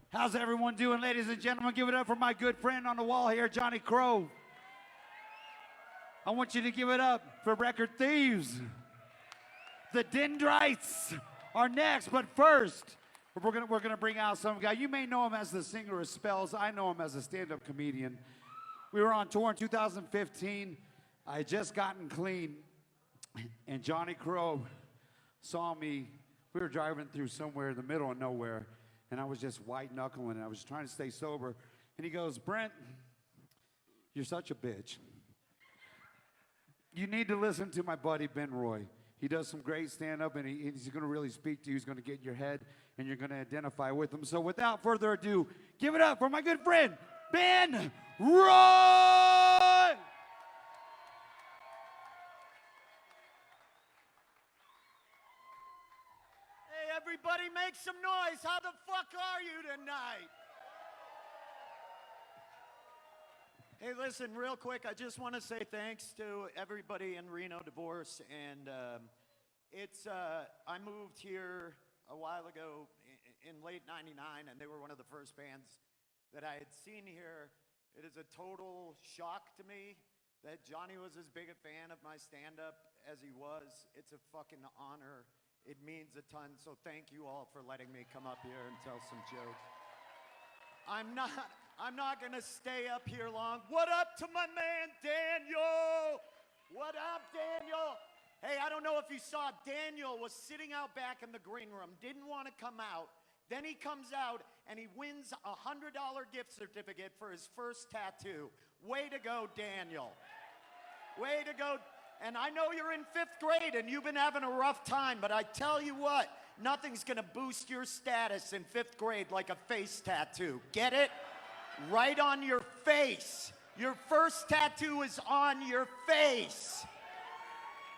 How's everyone doing, ladies and gentlemen? Give it up for my good friend on the wall here, Johnny Crow. I want you to give it up for Record Thieves. The Dendrites are next, but first, we're gonna bring out some guy. You may know him as the singer of Spells. I know him as a stand-up comedian. We were on tour in 2015. I had just gotten clean, and Johnny Crow saw me. We were driving through somewhere in the middle of nowhere, and I was just white-knuckling, and I was trying to stay sober. And he goes, "Brent, you're such a bitch. You need to listen to my buddy Ben Roy. He does some great stand-up, and he's going to really speak to you. He's going to get in your head, and you're going to identify with him." So without further ado, give it up for my good friend, Ben Roy! Hey, everybody, make some noise. How the fuck are you tonight? Hey, listen, real quick, I just want to say thanks to everybody in Reno Divorce, and I moved here a while ago in late '99, and they were one of the first bands that I had seen here. It is a total shock to me that Johnny was as big a fan of my stand-up as he was. It's a fucking honor. It means a ton, so thank you all for letting me come up here and tell some jokes. I'm not gonna stay up here long. What up to my man, Daniel? What up, Daniel? Hey, I don't know if you saw, Daniel was sitting out back in the green room, didn't want to come out. Then he comes out and he wins a $100 gift certificate for his first tattoo. Way to go, Daniel. Way to go. And I know you're in 5th grade and you've been having a rough time, but I tell you what, nothing's gonna boost your status in 5th grade like a face tattoo. Get it? Right on your face. Your first tattoo is on your face.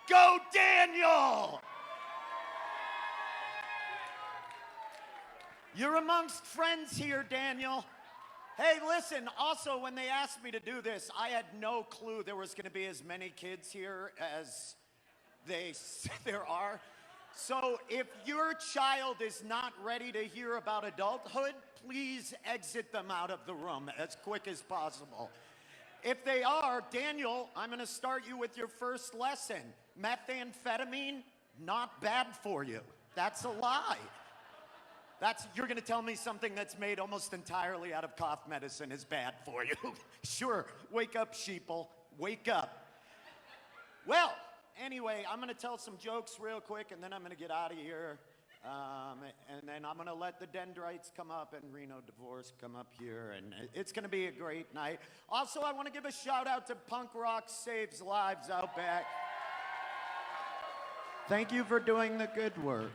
Go, Daniel! You're amongst friends here, Daniel. Hey, listen, also, when they asked me to do this, I had no clue there was going to be as many kids here as there are. So if your child is not ready to hear about adulthood, please exit them out of the room as quick as possible. If they are, Daniel, I'm going to start you with your first lesson. Methamphetamine, not bad for you. That's a lie. You're going to tell me something that's made almost entirely out of cough medicine is bad for you. Sure, wake up, sheeple, wake up. Well, anyway, I'm going to tell some jokes real quick, and then I'm going to get out of here. And then I'm going to let the Dendrites come up and Reno Divorce come up here, and it's going to be a great night. Also, I want to give a shout-out to Punk Rock Saves Lives out back. Thank you for doing the good work.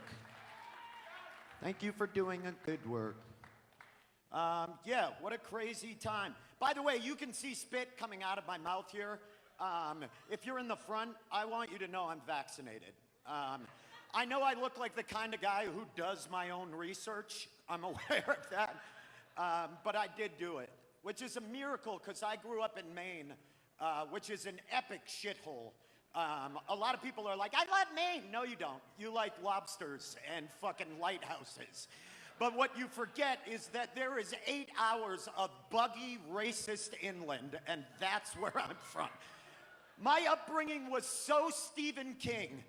Thank you for doing a good work. Yeah, what a crazy time. By the way, you can see spit coming out of my mouth here. If you're in the front, I want you to know I'm vaccinated. I know I look like the kind of guy who does my own research. I'm aware of that. But I did do it, which is a miracle because I grew up in Maine, which is an epic shithole. A lot of people are like, I love Maine. No, you don't. You like lobsters and fucking lighthouses. But what you forget is that there is 8 hours of buggy, racist inland, and that's where I'm from. My upbringing was so Stephen King.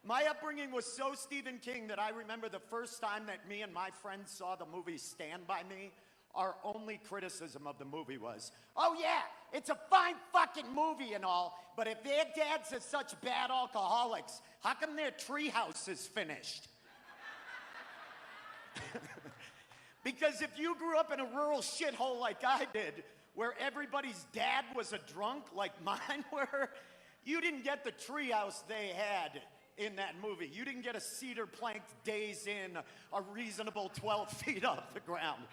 My upbringing was so Stephen King that I remember the first time that me and my friends saw the movie Stand By Me, our only criticism of the movie was, oh yeah, it's a fine fucking movie and all, but if their dads are such bad alcoholics, how come their treehouse is finished? Because if you grew up in a rural shithole like I did, where everybody's dad was a drunk like mine were, you didn't get the treehouse they had in that movie. You didn't get a cedar plank Days Inn, a reasonable 12 feet off the ground.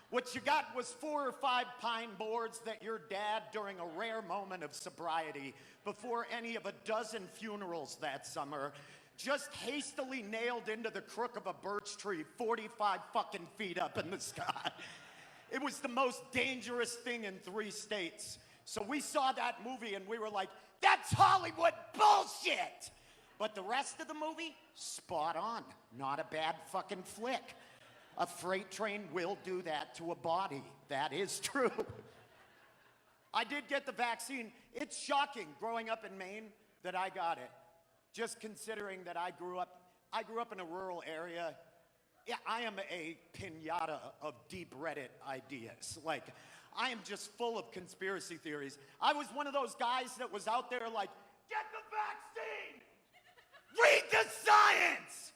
What you got was 4 or 5 pine boards that your dad, during a rare moment of sobriety, before any of a dozen funerals that summer, just hastily nailed into the crook of a birch tree 45 fucking feet up in the sky. It was the most dangerous thing in 3 states. So we saw that movie and we were like, that's Hollywood bullshit! But the rest of the movie, spot on. Not a bad fucking flick. A freight train will do that to a body. That is true. I did get the vaccine. It's shocking growing up in Maine that I got it. Just considering that I grew up in a rural area. Yeah, I am a piñata of deep Reddit ideas. Like, I am just full of conspiracy theories. I was one of those guys that was out there like, get the vaccine! Read the science!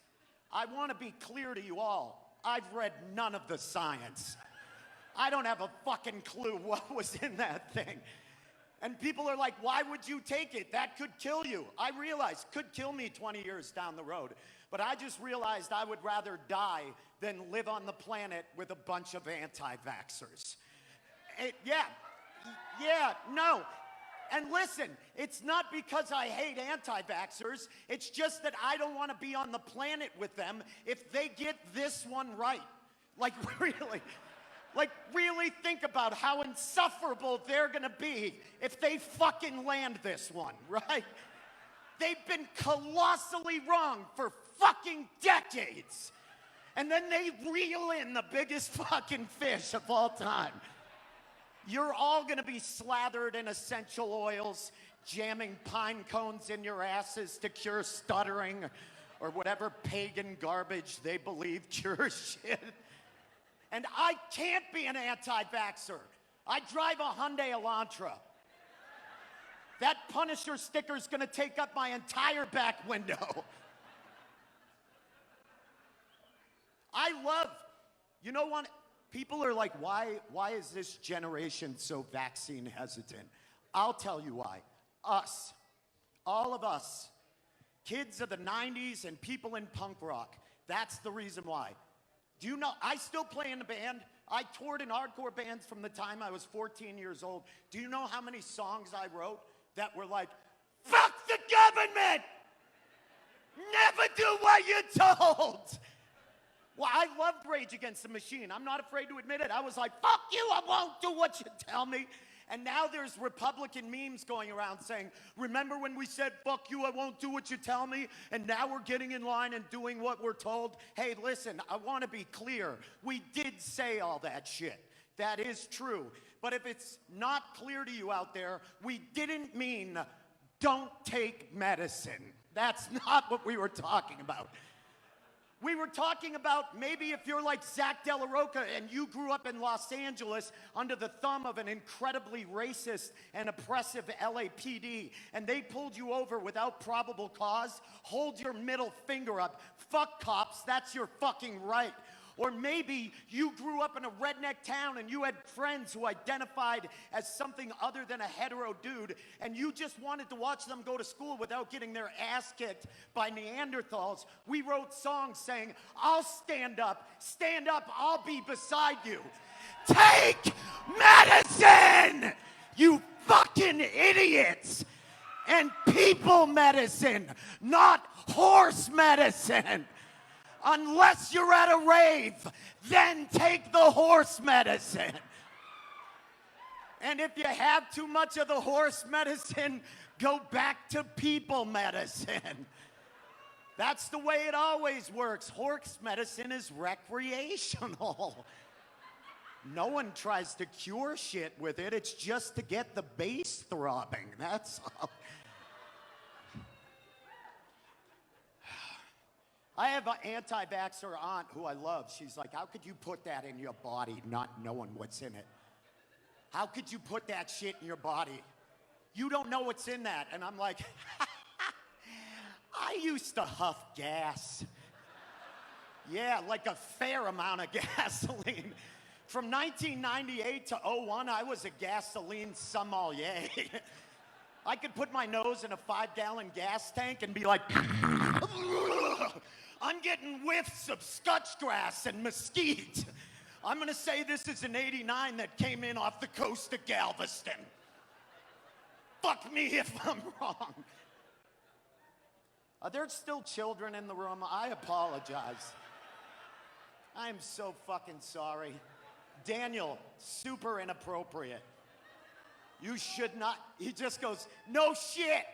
I want to be clear to you all. I've read none of the science. I don't have a fucking clue what was in that thing. And people are like, why would you take it? That could kill you. I realize, could kill me 20 years down the road. But I just realized I would rather die than live on the planet with a bunch of anti-vaxxers. Yeah, no. And listen, it's not because I hate anti-vaxxers. It's just that I don't want to be on the planet with them if they get this one right. Like, really think about how insufferable they're going to be if they fucking land this one, right? They've been colossally wrong for fucking decades. And then they reel in the biggest fucking fish of all time. You're all gonna be slathered in essential oils, jamming pine cones in your asses to cure stuttering, or whatever pagan garbage they believe cures shit. And I can't be an anti-vaxxer. I drive a Hyundai Elantra. That Punisher sticker's gonna take up my entire back window. You know what? People are like, why is this generation so vaccine hesitant? I'll tell you why. Us, all of us, kids of the 90s and people in punk rock, that's the reason why. Do you know, I still play in a band. I toured in hardcore bands from the time I was 14 years old. Do you know how many songs I wrote that were like, fuck the government! Never do what you're told! Well, I loved Rage Against the Machine. I'm not afraid to admit it. I was like, fuck you, I won't do what you tell me. And now there's Republican memes going around saying, remember when we said, fuck you, I won't do what you tell me? And now we're getting in line and doing what we're told. Hey, listen, I want to be clear. We did say all that shit. That is true. But if it's not clear to you out there, we didn't mean don't take medicine. That's not what we were talking about. We were talking about maybe if you're like Zach De La Rocha and you grew up in Los Angeles under the thumb of an incredibly racist and oppressive LAPD and they pulled you over without probable cause, hold your middle finger up. Fuck cops, that's your fucking right. Or maybe you grew up in a redneck town and you had friends who identified as something other than a hetero dude and you just wanted to watch them go to school without getting their ass kicked by Neanderthals. We wrote songs saying, I'll stand up, I'll be beside you. Take medicine, you fucking idiots. And people medicine, not horse medicine. Unless you're at a rave, then take the horse medicine. And if you have too much of the horse medicine, go back to people medicine. That's the way it always works. Horse medicine is recreational. No one tries to cure shit with it. It's just to get the bass throbbing. That's all. I have an anti-vaxxer aunt who I love. She's like, how could you put that in your body not knowing what's in it? How could you put that shit in your body? You don't know what's in that. And I'm like, I used to huff gas. Yeah, like a fair amount of gasoline. From 1998 to 01, I was a gasoline sommelier. I could put my nose in a 5-gallon gas tank and be like, I'm getting whiffs of scotch grass and mesquite. I'm gonna say this is an 89 that came in off the coast of Galveston. Fuck me if I'm wrong. Are there still children in the room? I apologize. I'm so fucking sorry. Daniel, super inappropriate. You should not, he just goes, no shit.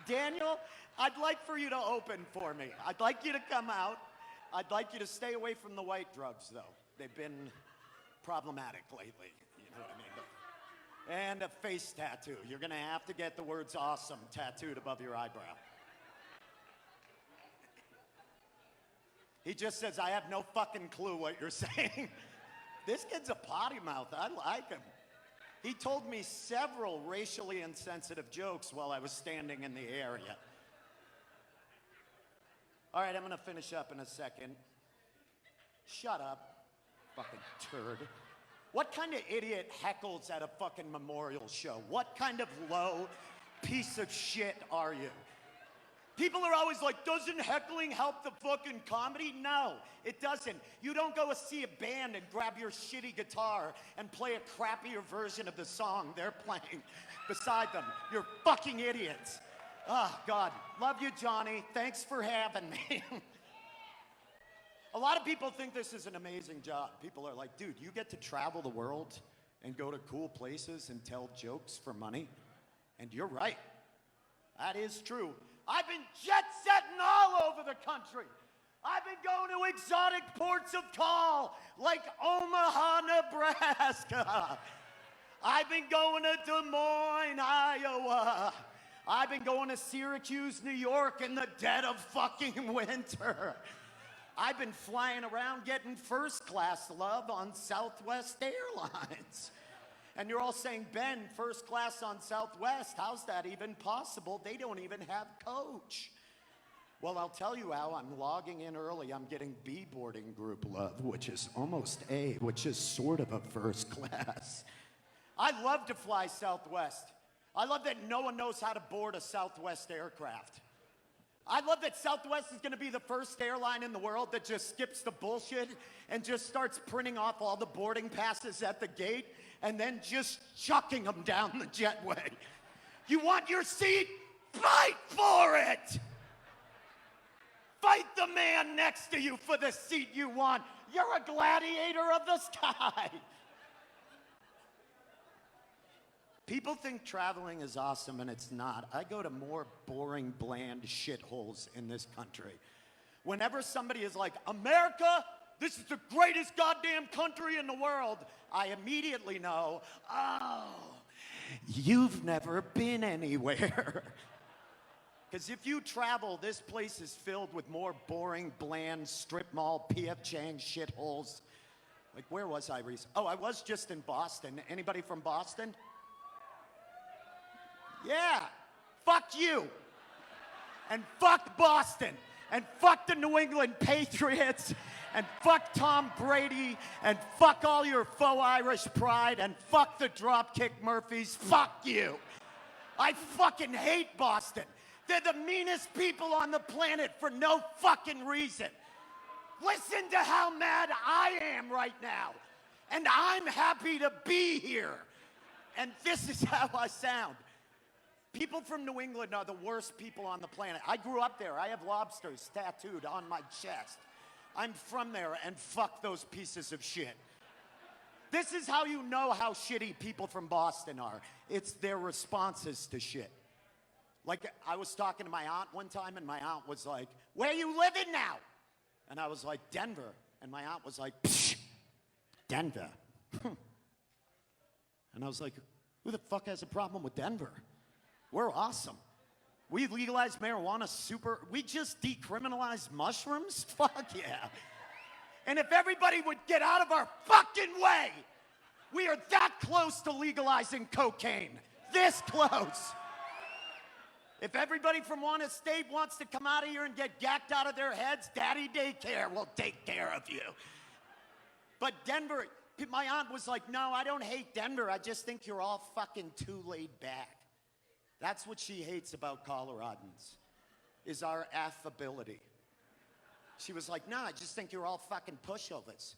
Daniel, I'd like for you to open for me. I'd like you to come out I'd like you to stay away from the white drugs, though. They've been problematic lately. You know what I mean? And a face tattoo. You're going to have to get the words awesome tattooed above your eyebrow. He just says, I have no fucking clue what you're saying. This kid's a potty mouth. I like him. He told me several racially insensitive jokes while I was standing in the area. All right, I'm going to finish up in a second. Shut up, fucking turd. What kind of idiot heckles at a fucking memorial show? What kind of low piece of shit are you? People are always like, doesn't heckling help the fucking comedy? No, it doesn't. You don't go see a band and grab your shitty guitar and play a crappier version of the song they're playing beside them. You're fucking idiots. Oh, God. Love you, Johnny. Thanks for having me. A lot of people think this is an amazing job. People are like, dude, you get to travel the world and go to cool places and tell jokes for money. And you're right. That is true. I've been jet-setting all over the country. I've been going to exotic ports of call like Omaha, Nebraska. I've been going to Des Moines, Iowa. I've been going to Syracuse, New York in the dead of fucking winter. I've been flying around getting first-class love on Southwest Airlines. And you're all saying, Ben, first class on Southwest, how's that even possible? They don't even have coach. Well, I'll tell you how. I'm logging in early. I'm getting B boarding group love, which is almost A, which is sort of a first class. I love to fly Southwest. I love that no one knows how to board a Southwest aircraft. I love that Southwest is going to be the first airline in the world that just skips the bullshit and just starts printing off all the boarding passes at the gate and then just chucking them down the jetway. You want your seat? Fight for it! Fight the man next to you for the seat you want. You're a gladiator of the sky. People think traveling is awesome, and it's not. I go to more boring, bland shitholes in this country. Whenever somebody is like, America, this is the greatest goddamn country in the world, I immediately know, oh, you've never been anywhere. Because if you travel, this place is filled with more boring, bland, strip mall, P.F. Chang shitholes. Like, where was I recently? Oh, I was just in Boston. Anybody from Boston? Yeah, fuck you, and fuck Boston, and fuck the New England Patriots, and fuck Tom Brady, and fuck all your faux Irish pride, and fuck the Dropkick Murphys, fuck you. I fucking hate Boston. They're the meanest people on the planet for no fucking reason. Listen to how mad I am right now, and I'm happy to be here, and this is how I sound. People from New England are the worst people on the planet. I grew up there. I have lobsters tattooed on my chest. I'm from there, and fuck those pieces of shit. This is how you know how shitty people from Boston are. It's their responses to shit. Like, I was talking to my aunt one time, and my aunt was like, where you living now? And I was like, Denver. And my aunt was like, psh, Denver. And I was like, who the fuck has a problem with Denver? We're awesome. We legalized marijuana we just decriminalized mushrooms? Fuck yeah. And if everybody would get out of our fucking way, we are that close to legalizing cocaine. This close. If everybody from one state wants to come out of here and get gacked out of their heads, Daddy Daycare will take care of you. But Denver, my aunt was like, no, I don't hate Denver. I just think you're all fucking too laid back. That's what she hates about Coloradans, is our affability. She was like, no, I just think you're all fucking pushovers.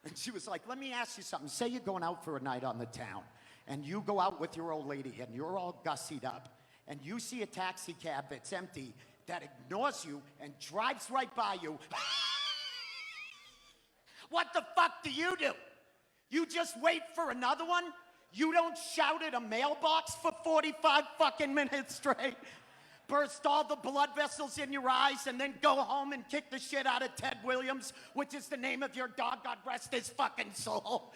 And she was like, let me ask you something. Say you're going out for a night on the town, and you go out with your old lady, and you're all gussied up, and you see a taxi cab that's empty that ignores you and drives right by you. What the fuck do? You just wait for another one? You don't shout at a mailbox for 45 fucking minutes straight? burst all the blood vessels in your eyes, and then go home and kick the shit out of Ted Williams, which is the name of your dog, God rest his fucking soul?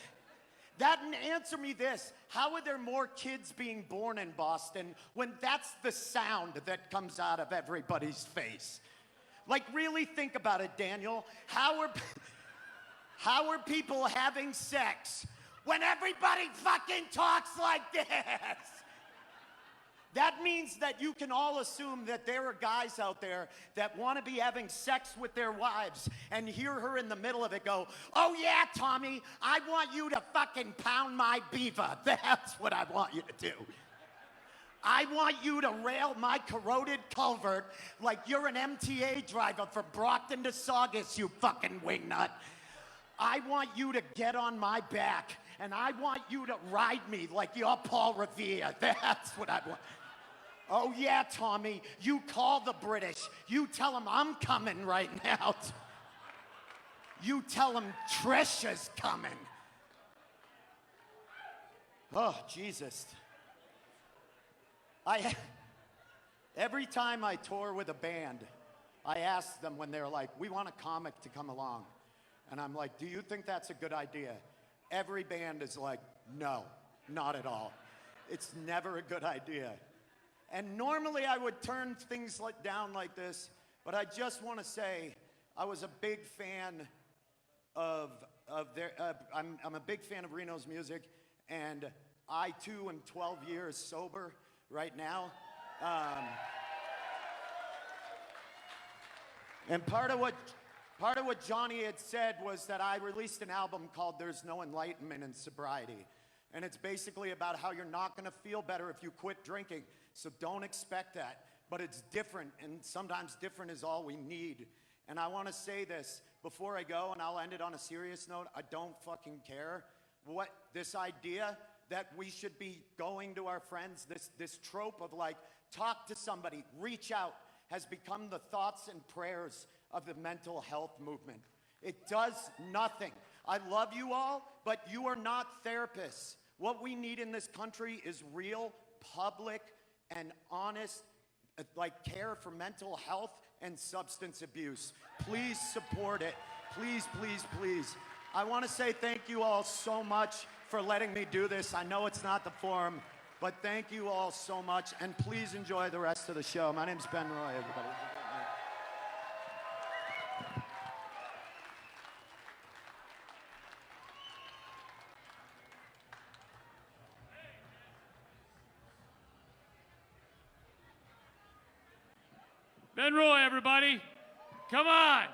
And answer me this, how are there more kids being born in Boston when that's the sound that comes out of everybody's face? Like, really think about it, Daniel. How are people having sex when everybody fucking talks like this? That means that you can all assume that there are guys out there that want to be having sex with their wives and hear her in the middle of it go, oh yeah, Tommy, I want you to fucking pound my beaver. That's what I want you to do. I want you to rail my corroded culvert like you're an MTA driver from Brockton to Saugus, you fucking wingnut. I want you to get on my back, and I want you to ride me like you're Paul Revere. That's what I want. Oh yeah, Tommy, you call the British. You tell them I'm coming right now. You tell them Trisha's coming. Oh, Jesus. Every time I tour with a band, I ask them when they're like, we want a comic to come along. And I'm like, do you think that's a good idea? Every band is like, no, not at all. It's never a good idea. And normally I would turn things down like this, but I just want to say I was a big fan of their, I'm a big fan of Reno's music, and I too am 12 years sober right now. And part of what Johnny had said was that I released an album called There's No Enlightenment in Sobriety. And it's basically about how you're not gonna feel better if you quit drinking. So don't expect that. But it's different, and sometimes different is all we need. And I wanna say this before I go, and I'll end it on a serious note. I don't fucking care what this idea that we should be going to our friends, this trope of like, talk to somebody, reach out, has become the thoughts and prayers of the mental health movement. It does nothing. I love you all, but you are not therapists. What we need in this country is real, public, and honest, like, care for mental health and substance abuse. Please support it. Please, please, please. I want to say thank you all so much for letting me do this. I know it's not the forum, but thank you all so much, and please enjoy the rest of the show. My name's Ben Roy, everybody. Ben Roy, everybody. Come on.